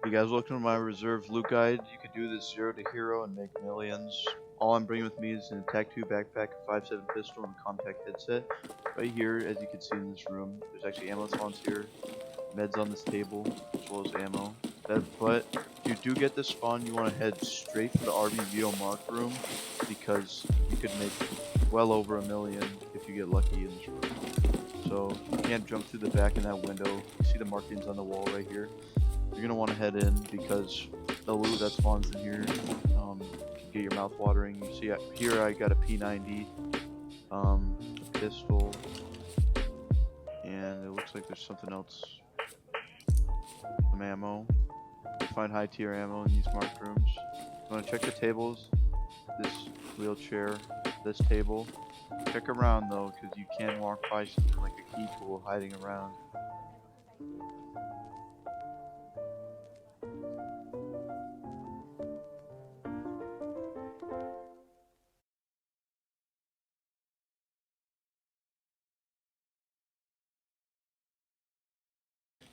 You guys, welcome to my reserve loot guide. You can do this 0 to hero and make millions. All I'm bringing with me is an attack 2 backpack, a 5.7 pistol, and a compact headset. Right here, as you can see in this room, there's actually ammo spawns here, meds on this table, as well as ammo. But if you do get this spawn, you want to head straight for the RBVO mark room, because you could make well over $1 million if you get lucky in this room. So you can't jump through the back in that window. You see the markings on the wall right here. You're gonna want to head in because the loot that spawns in here can get your mouth watering. You see here I got a P90, a pistol, and it looks like there's something else. Some ammo. You find high tier ammo in these marked rooms. You want to check the tables. This wheelchair, this table. Check around though, because you can walk by something like a key tool hiding around.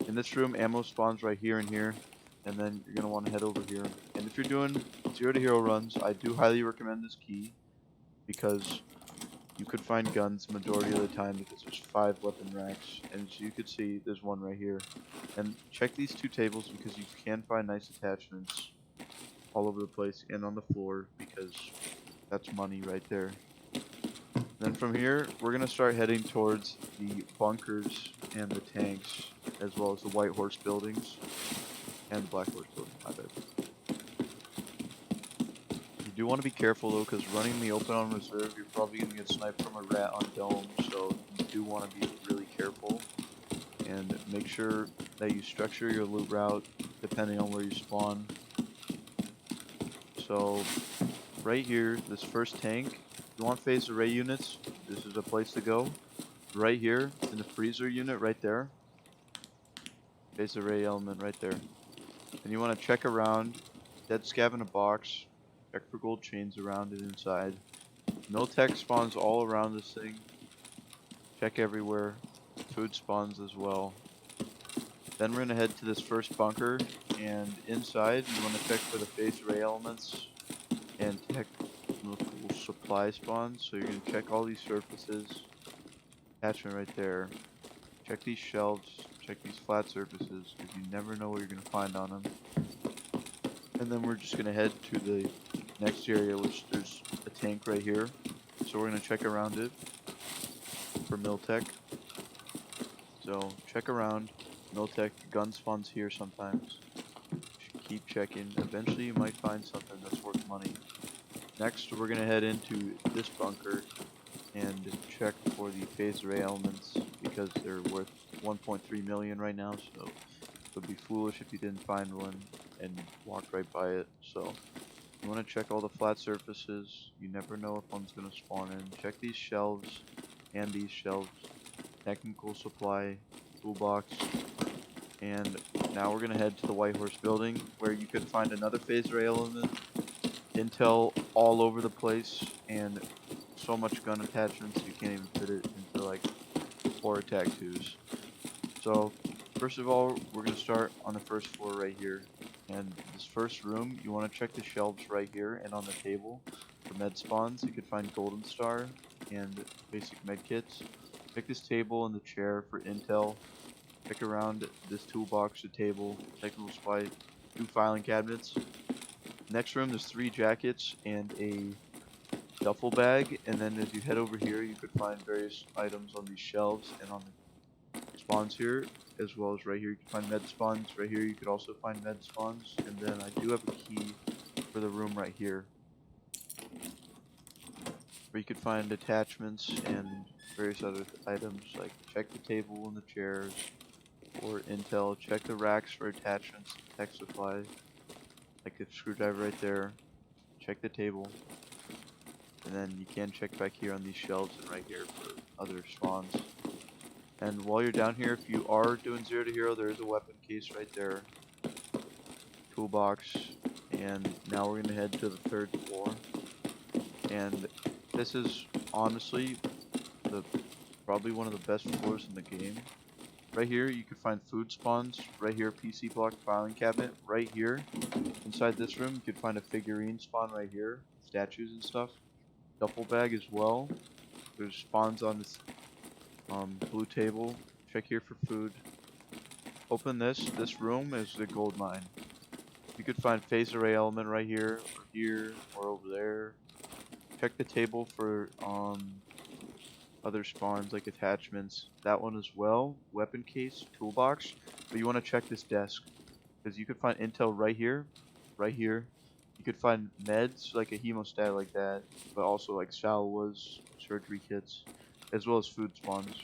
In this room, ammo spawns right here and here, and then you're going to want to head over here. And if you're doing 0 to hero runs, I do highly recommend this key, because you could find guns majority of the time because there's 5 weapon racks, and as you can see, there's one right here. And check these 2 tables because you can find nice attachments all over the place and on the floor, because that's money right there. Then from here, we're going to start heading towards the bunkers and the tanks, as well as the White Horse buildings and the Black Horse building, my bad. You do want to be careful though, because running the open on reserve, you're probably going to get sniped from a rat on dome, so you do want to be really careful. And make sure that you structure your loot route depending on where you spawn. So, right here, this first tank, you want phased array units, this is a place to go. Right here, in the freezer unit, right there. Phased array element right there. And you want to check around, dead scav in a box, check for gold chains around it inside. Miltech spawns all around this thing. Check everywhere. Food spawns as well. Then we're going to head to this first bunker, and inside you want to check for the phased array elements and technical supply spawns. So you're going to check all these surfaces. Attachment right there. Check these shelves. Check these flat surfaces, because you never know what you're going to find on them. And then we're just going to head to the next area, which there's a tank right here. So we're going to check around it for Miltech. So check around. Miltech, gun spawns here sometimes. Keep checking. Eventually you might find something that's worth money. Next, we're going to head into this bunker and check for the phased array elements, because they're worth 1.3 million right now, so it would be foolish if you didn't find one and walked right by it. So you want to check all the flat surfaces. You never know if one's going to spawn in. Check these shelves and these shelves. Technical supply, toolbox. And now we're going to head to the White Horse building, where you can find another phased array element. Intel all over the place, and so much gun attachments you can't even fit it into like 4 attack 2s. So first of all, we're going to start on the first floor right here. And this first room, you want to check the shelves right here and on the table for med spawns. You could find Golden Star and basic med kits. Check this table and the chair for intel. Check around this toolbox, the table, technical supply, 2 filing cabinets. Next room, there's 3 jackets and a duffel bag, and then as you head over here, you could find various items on these shelves and on the spawns here, as well as right here you can find med spawns. Right here you could also find med spawns, and then I do have a key for the room right here, where you could find attachments and various other items. Like check the table and the chairs for intel. Check the racks for attachments, tech supply, like a screwdriver right there. Check the table. And then you can check back here on these shelves and right here for other spawns. And while you're down here, if you are doing 0 to hero, there is a weapon case right there. Toolbox. And now we're going to head to the 3rd floor. And this is honestly probably one of the best floors in the game. Right here, you could find food spawns. Right here, PC block filing cabinet. Right here, inside this room, you could find a figurine spawn right here, statues and stuff. Duffel bag as well. There's spawns on this blue table. Check here for food. Open this. This room is the gold mine. You could find phase array element right here, or over there. Check the table for other spawns like attachments. That one as well. Weapon case, toolbox. But you want to check this desk because you could find intel right here, right here. You could find meds like a hemostat like that, but also like salvas, surgery kits, as well as food spawns.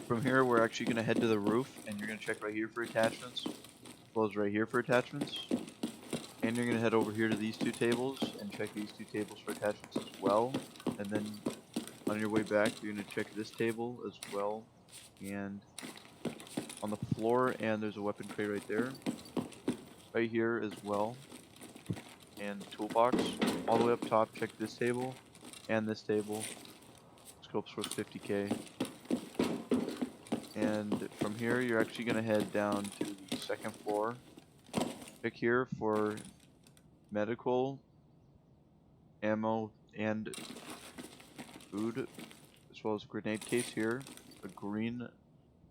From here, we're actually gonna head to the roof, and you're gonna check right here for attachments, as well as right here for attachments. And you're gonna head over here to these two tables and check these two tables for attachments as well. And then on your way back, you're gonna check this table as well, and on the floor, and there's a weapon crate right there, right here as well, and toolbox. All the way up top, check this table and this table. Scopes for 50k. And from here, you're actually gonna head down to the second floor. Check here for medical, ammo, and food, as well as a grenade case here, a green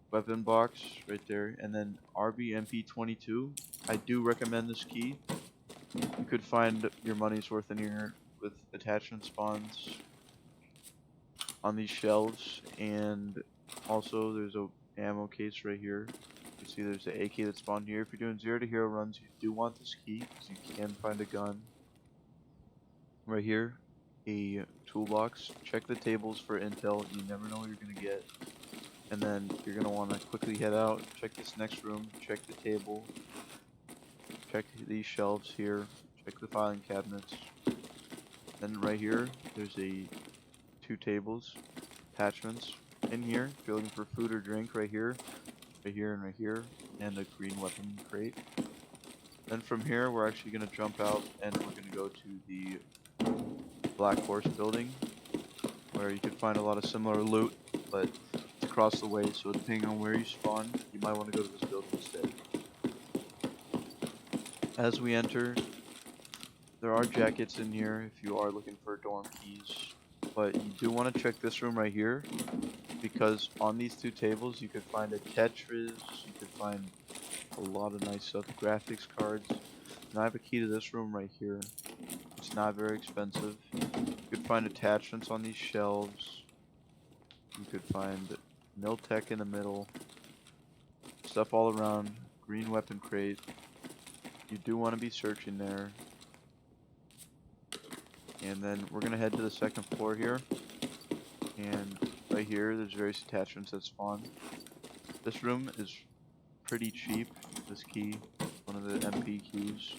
weapon box right there, and then RBMP22. I do recommend this key. You could find your money's worth in here with attachment spawns on these shelves, and also there's a ammo case right here. You see there's an AK that spawned here. If you're doing 0 to hero runs, you do want this key because you can find a gun. Right here, a toolbox. Check the tables for intel. You never know what you're gonna get. And then you're gonna want to quickly head out. Check this next room. Check the table. Check these shelves here. Check the filing cabinets. Then right here, there's two tables, attachments. In here, if you're looking for food or drink, right here, and right here, and a green weapon crate. Then from here, we're actually gonna jump out and we're gonna go to the Black Horse building, where you can find a lot of similar loot, but it's across the way, so depending on where you spawn, you might want to go to this building instead. As we enter, there are jackets in here if you are looking for dorm keys, but you do want to check this room right here, because on these two tables you could find a Tetris, you could find a lot of nice stuff, graphics cards, and I have a key to this room right here. It's not very expensive. You could find attachments on these shelves. You could find Miltech in the middle. Stuff all around. Green weapon crate. You do want to be searching there. And then we're going to head to the second floor here. And right here, there's various attachments that spawn. This room is pretty cheap. This key, one of the MP keys.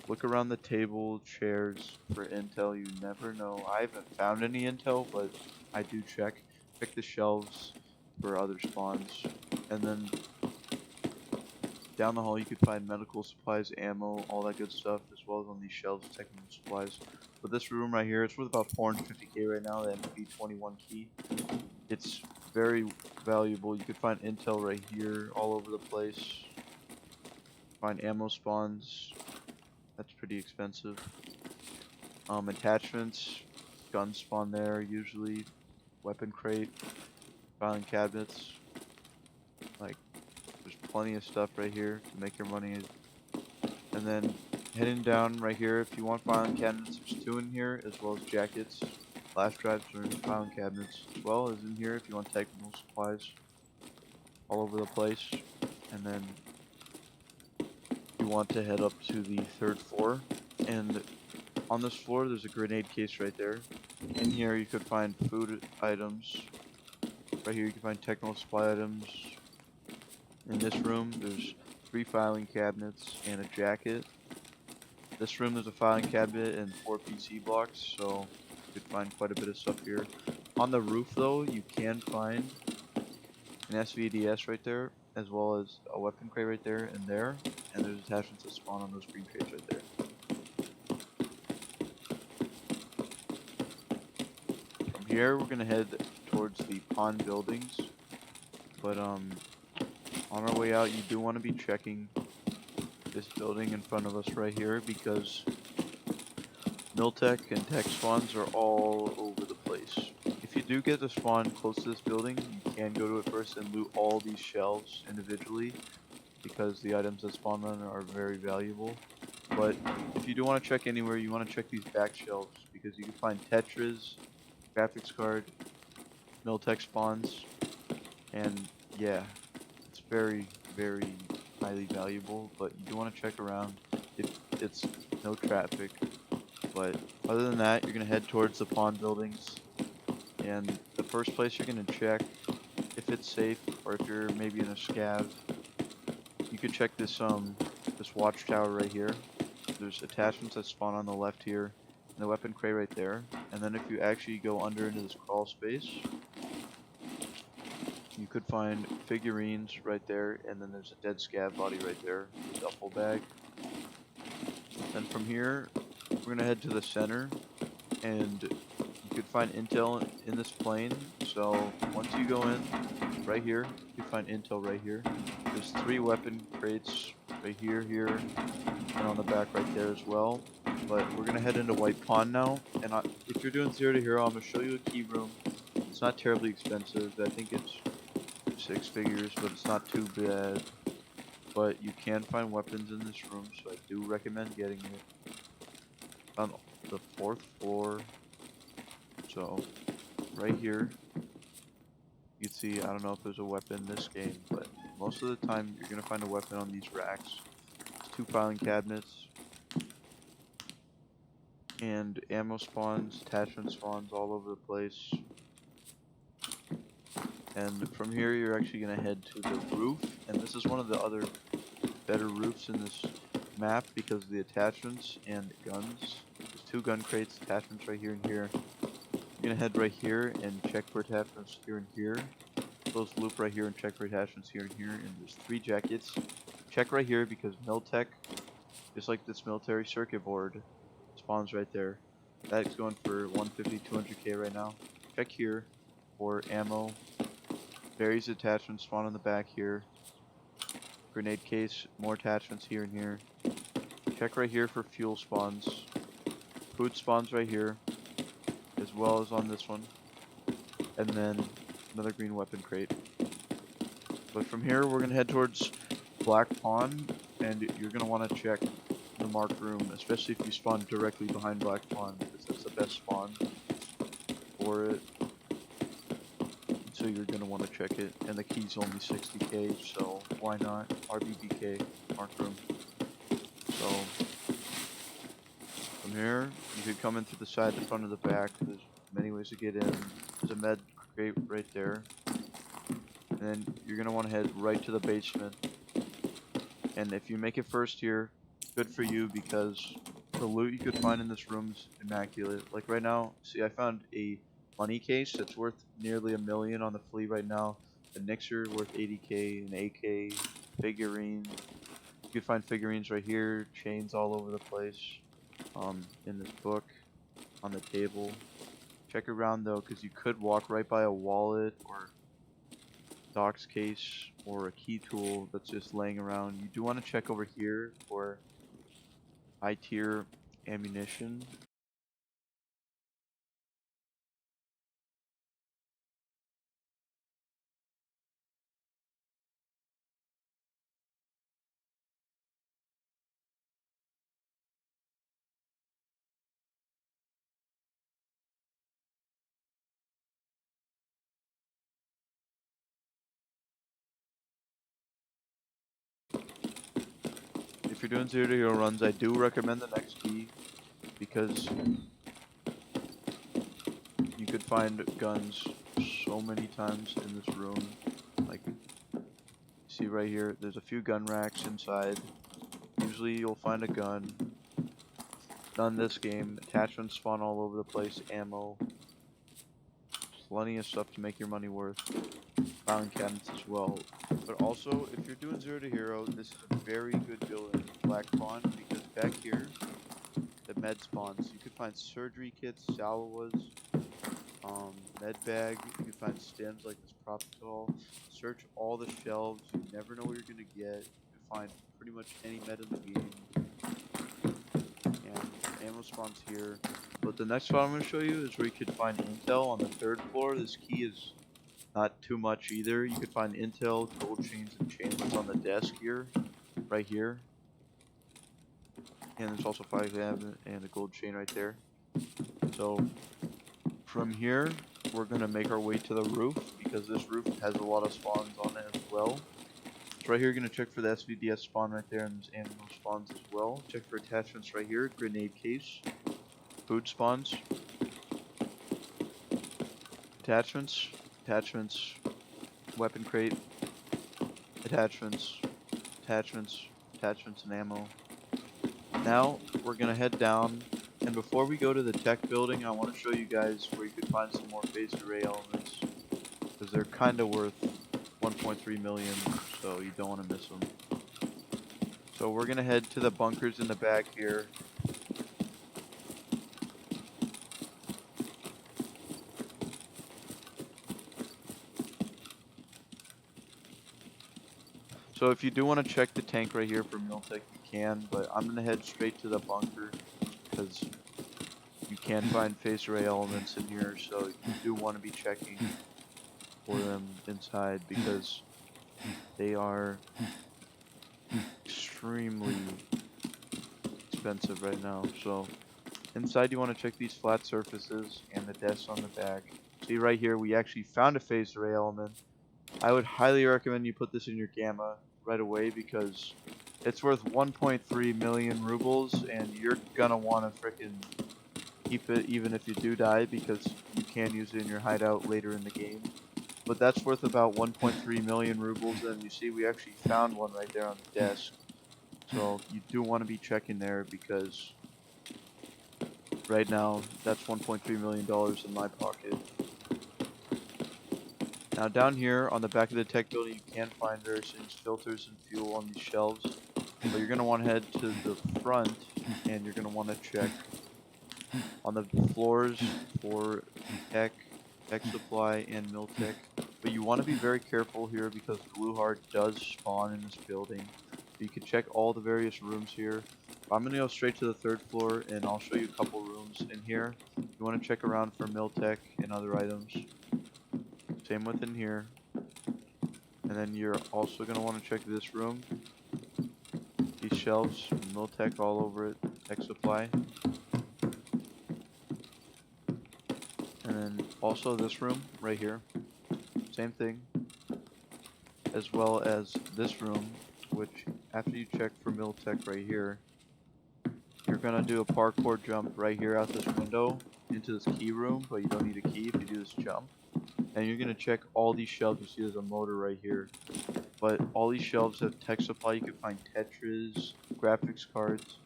Look around the table, chairs for intel. You never know. I haven't found any intel, but I do check. Check the shelves for other spawns. And then down the hall you could find medical supplies, ammo, all that good stuff, as well as on these shelves, technical supplies. But this room right here, it's worth about 450k right now, the MP21 key. It's very valuable. You could find intel right here, all over the place. Find ammo spawns. That's pretty expensive. Attachments, gun spawn there usually, weapon crate, filing cabinets. Like, there's plenty of stuff right here to make your money. And then heading down right here, if you want filing cabinets, there's 2 in here, as well as jackets. Flash drives are in filing cabinets, as well as in here if you want technical supplies. All over the place. And then you want to head up to the 3rd floor, and on this floor there's a grenade case right there. In here you could find food items. Right here you can find technical supply items. In this room there's 3 filing cabinets and a jacket. This room there's a filing cabinet and 4 PC blocks, so you could find quite a bit of stuff here. On the roof though, you can find an SVDS right there, as well as a weapon crate right there, and there's attachments that spawn on those green crates right there. From here, we're gonna head towards the pawn buildings, but On our way out, you do want to be checking this building in front of us right here because Miltech and tech spawns are all over the place. If you do get a spawn close to this building, you can go to it first and loot all these shelves individually because the items that spawn on are very valuable. But if you do want to check anywhere, you want to check these back shelves because you can find Tetras, graphics card, Miltech spawns, and yeah, it's very, very highly valuable. But you do want to check around if it's no traffic. But other than that, you're gonna head towards the pawn buildings, and the first place you're gonna check if it's safe or if you're maybe in a scav. You could check this watchtower right here. There's attachments that spawn on the left here, and the weapon crate right there. And then if you actually go under into this crawl space, you could find figurines right there, and then there's a dead scav body right there, the duffel bag. Then from here, we're gonna head to the center, and you could find intel in this plane. So once you go in, right here, you can find intel right here. There's 3 weapon crates right here, and on the back right there as well. But we're gonna head into White Pond now, and if you're doing 0 to hero, I'm gonna show you a key room. It's not terribly expensive. I think it's 6 figures, but it's not too bad. But you can find weapons in this room, so I do recommend getting it. On the 4th floor, so right here, you can see, I don't know if there's a weapon in this game, but most of the time you're gonna find a weapon on these racks. It's 2 filing cabinets, and ammo spawns, attachment spawns all over the place. And from here you're actually going to head to the roof, and this is one of the other better roofs in this map because of the attachments and guns. There's 2 gun crates, attachments right here and here. You're going to head right here and check for attachments here and here. Close the loop right here and check for attachments here and here, and there's 3 jackets. Check right here because Miltech, just like this military circuit board, spawns right there. That's going for 150, 200k right now. Check here for ammo. Various attachments spawn on the back here. Grenade case, more attachments here and here. Check right here for fuel spawns. Food spawns right here, as well as on this one. And then another green weapon crate. But from here, we're going to head towards Black Pond, and you're going to want to check the marked room, especially if you spawn directly behind Black Pond, because that's the best spawn for it. So you're going to want to check it, and the key's only 60k, so why not? RBBK, marked room. So from here, you could come in through the side, the front, of the back. There's many ways to get in. There's a med crate right there. And then you're going to want to head right to the basement. And if you make it first here, good for you because the loot you could find in this room's immaculate. Like right now, see, I found a money case that's worth nearly $1 million on the flea right now. The Nixer worth 80k, an AK, figurine. You could find figurines right here, chains all over the place. In this book, on the table. Check around though, because you could walk right by a wallet or Doc's case or a key tool that's just laying around. You do want to check over here for high tier ammunition. If you're doing 0 to hero runs, I do recommend the next key because you could find guns so many times in this room. Like, see right here, there's a few gun racks inside. Usually you'll find a gun. Not in this game. Attachments spawn all over the place. Ammo. Plenty of stuff to make your money worth. Filing cabinets as well. But also, if you're doing 0 to hero, this is a very good building. Black Pond, because back here, the med spawns. You could find surgery kits, salvas, med bag. You can find stems like this propofol. Search all the shelves. You never know what you're gonna get. You can find pretty much any med in the game. And ammo spawns here. But the next spot I'm gonna show you is where you could find intel on the 3rd floor. This key is not too much either. You could find intel, gold chains, and chainlets on the desk here, right here. And there's also 5 cabinet and a gold chain right there. So from here, we're gonna make our way to the roof because this roof has a lot of spawns on it as well. So right here, you're gonna check for the SVDS spawn right there, and there's animal spawns as well. Check for attachments right here, grenade case, food spawns, attachments, attachments, weapon crate, attachments, attachments, attachments, and ammo. Now we're gonna head down, and before we go to the tech building, I want to show you guys where you could find some more phased array elements, because they're kind of worth 1.3 million, so you don't want to miss them. So we're gonna head to the bunkers in the back here. So if you do want to check the tank right here for Miltech, you can, but I'm gonna head straight to the bunker because you can find phased array elements in here, so you do want to be checking for them inside because they are extremely expensive right now. So inside you want to check these flat surfaces and the desks on the back. See right here, we actually found a phased array element. I would highly recommend you put this in your gamma right away because it's worth 1.3 million rubles, and you're gonna want to frickin' keep it even if you do die because you can use it in your hideout later in the game. But that's worth about 1.3 million rubles, and you see we actually found one right there on the desk. So you do want to be checking there because right now that's $1.3 million in my pocket. Now down here on the back of the tech building, you can find various things, filters and fuel on these shelves. But you're going to want to head to the front and you're going to want to check on the floors for tech, tech supply, and Miltech. But you want to be very careful here because Blue Heart does spawn in this building. So you can check all the various rooms here. I'm going to go straight to the 3rd floor and I'll show you a couple rooms in here. You want to check around for Miltech and other items. Same within here. And then you're also going to want to check this room. These shelves, Miltech all over it, tech supply. And then also this room right here. Same thing. As well as this room, which after you check for Miltech right here, you're going to do a parkour jump right here out this window into this key room, but you don't need a key if you do this jump. And you're going to check all these shelves. You see there's a motor right here. But all these shelves have tech supply. You can find Tetras, graphics cards.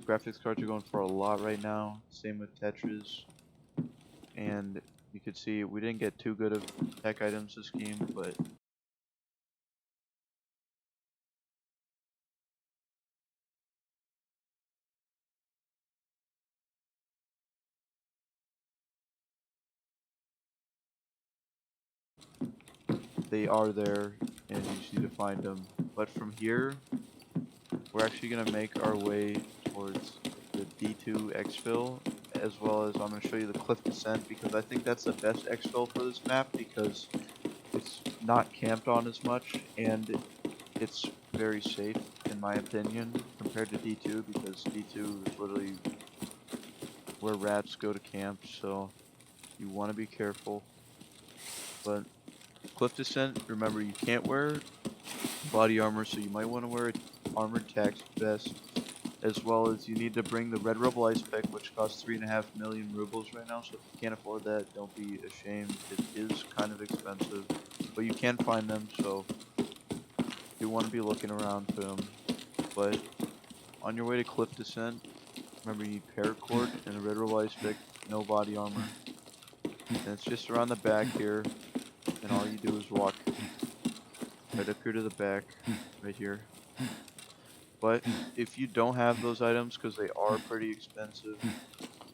Graphics cards are going for a lot right now. Same with Tetras. And you can see we didn't get too good of tech items this game, but they are there and you just need to find them. But from here, we're actually going to make our way towards the D2 exfil, as well as I'm going to show you the cliff descent because I think that's the best exfil for this map because it's not camped on as much and it's very safe in my opinion compared to D2 because D2 is literally where rats go to camp, so you want to be careful. But cliff descent, remember you can't wear body armor, so you might want to wear an armored tax vest, as well as you need to bring the red rubble ice pick, which costs 3.5 million rubles right now. So if you can't afford that, don't be ashamed. It is kind of expensive, but you can find them, so you want to be looking around for them. But on your way to cliff descent, remember you need paracord and a red rubble ice pick, no body armor. And it's just around the back here, and all you do is walk right up here to the back, right here. But if you don't have those items, because they are pretty expensive,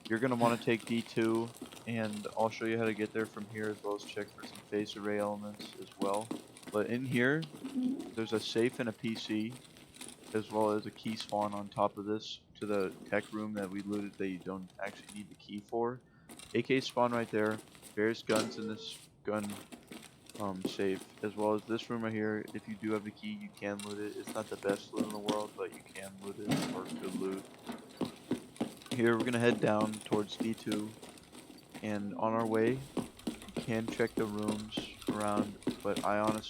You're gonna want to take D2, and I'll show you how to get there from here, as well as check for some phased array elements as well. But in here, there's a safe and a PC, as well as a key spawn on top of this to the tech room that we looted that you don't actually need the key for. AK spawn right there. Various guns in this gun safe, as well as this room right here. If you do have the key, you can loot it. It's not the best loot in the world, but you can loot it, or good loot. Here we're gonna head down towards D2, and on our way, you can check the rooms around, but I'm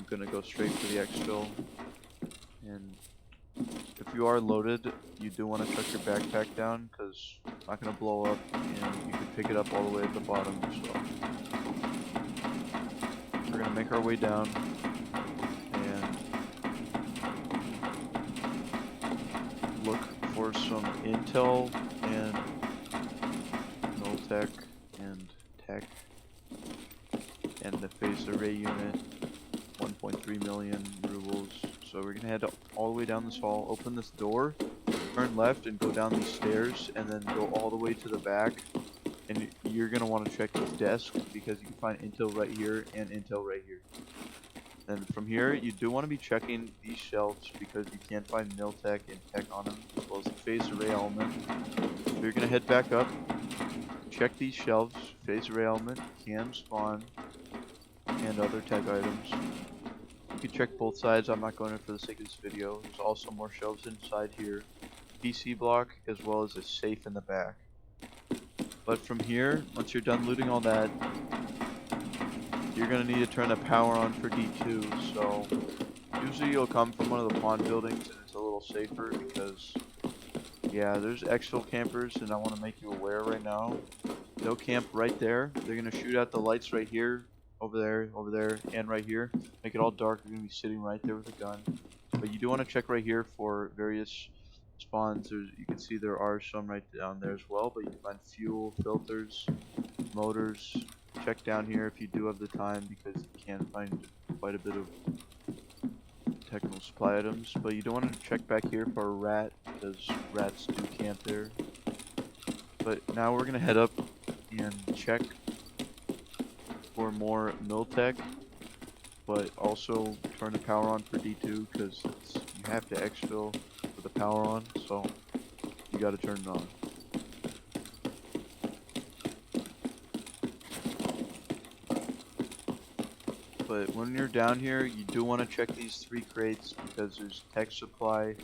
gonna go straight for the exfil. And if you are loaded, you do want to chuck your backpack down, because it's not gonna blow up, and you can pick it up all the way at the bottom. So we're gonna make our way down and look for some intel and tech and tech and the phased array unit, 1.3 million rubles. So we're gonna head all the way down this hall, open this door, turn left and go down these stairs, and then go all the way to the back. And you're gonna want to check this desk, because you can find intel right here and intel right here. And from here, you do want to be checking these shelves, because you can find Miltech and tech on them, as well as the phased array element. So you're gonna head back up, check these shelves. Phased array element can spawn, and other tech items. You can check both sides. I'm not going in for the sake of this video. There's also more shelves inside here. PC block, as well as a safe in the back. But from here, once you're done looting all that, you're going to need to turn the power on for D2. So usually you'll come from one of the pawn buildings, and it's a little safer, because yeah, there's exfil campers, and I want to make you aware right now. They'll camp right there. They're going to shoot out the lights right here, over there, and right here. Make it all dark. You're going to be sitting right there with a gun. But you do want to check right here for various spawns. You can see there are some right down there as well, but you can find fuel, filters, motors. Check down here if you do have the time, because you can find quite a bit of technical supply items. But you don't want to check back here for a rat, because rats do camp there. But now we're going to head up and check for more Miltech, but also turn the power on for D2, because you have to exfil with the power on, so you got to turn it on. But when you're down here, you do want to check these 3 crates, because there's tech supply,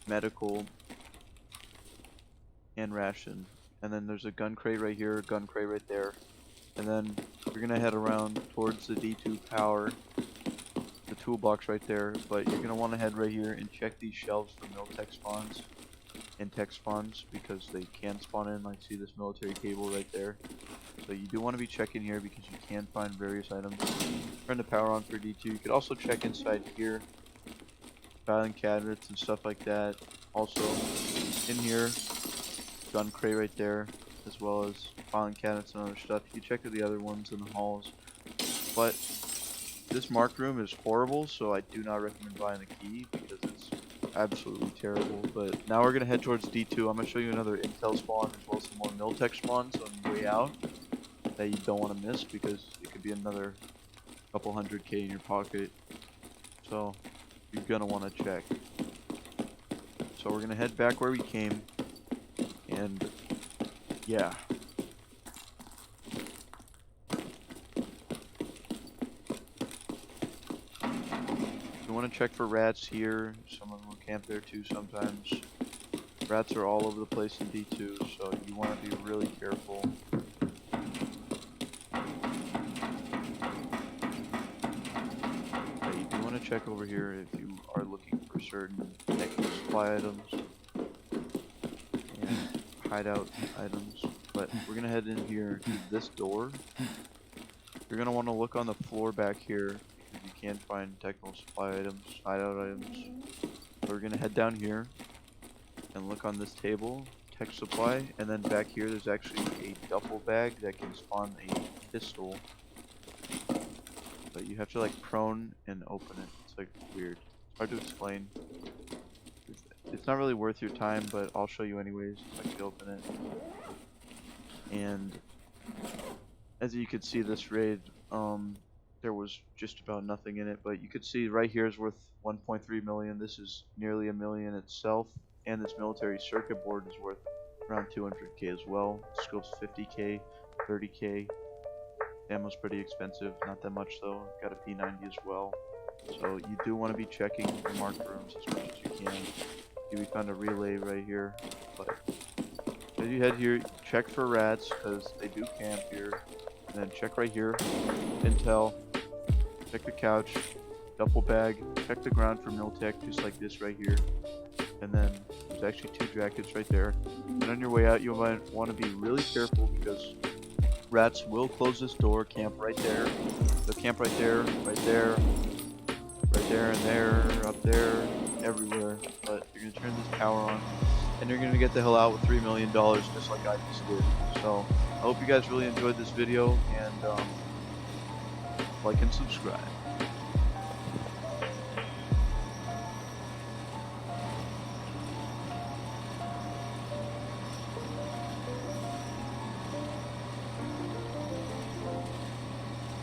medical, and ration. And then there's a gun crate right here, a gun crate right there. And then we're gonna head around towards the D2 power, the toolbox right there. But you're gonna want to head right here and check these shelves for Miltech spawns and tech spawns, because they can spawn in. Like, see this military cable right there. So you do want to be checking here, because you can find various items. Turn the power on for D2. You could also check inside here, filing cabinets and stuff like that. Also in here, gun crate right there, as well as filing cabinets and other stuff. You can check the other ones in the halls. But this marked room is horrible, so I do not recommend buying the key, because it's absolutely terrible. But now we're going to head towards D2. I'm going to show you another intel spawn, as well as some more Miltech spawns on your way out that you don't want to miss, because it could be another couple 100K in your pocket. So you're going to want to check. So we're going to head back where we came, and yeah. You want to check for rats here. Some of them will camp there too sometimes. Rats are all over the place in D2, so you want to be really careful. Okay, you do want to check over here if you are looking for certain technical supply items and hideout items. But we're going to head in here to this door. You're going to want to look on the floor back here, because you can find technical supply items, hideout items. So we're going to head down here and look on this table, tech supply, and then back here there's actually a duffel bag that can spawn a pistol. But you have to like prone and open it. It's like weird. It's hard to explain. it's not really worth your time, but I'll show you anyways if I can open it. And as you could see, this raid, there was just about nothing in it, but you could see right here is worth 1.3 million. This is nearly $1 million itself, and this military circuit board is worth around 200k as well. Scope's 50k, 30k. Ammo's pretty expensive, not that much though. Got a P90 as well. So you do want to be checking the marked rooms as much as you can. See, we found a relay right here, but as you head here, check for rats because they do camp here. And then check right here, intel. Check the couch, duffel bag. Check the ground for Miltech, just like this right here. And then there's actually 2 jackets right there. And on your way out, you might want to be really careful because rats will close this door. Camp right there. They'll camp right there, right there, right there, and there, up there, everywhere. But you're gonna turn this power on, and you're gonna get the hell out with $3 million, just like I just did. So I hope you guys really enjoyed this video, and like and subscribe.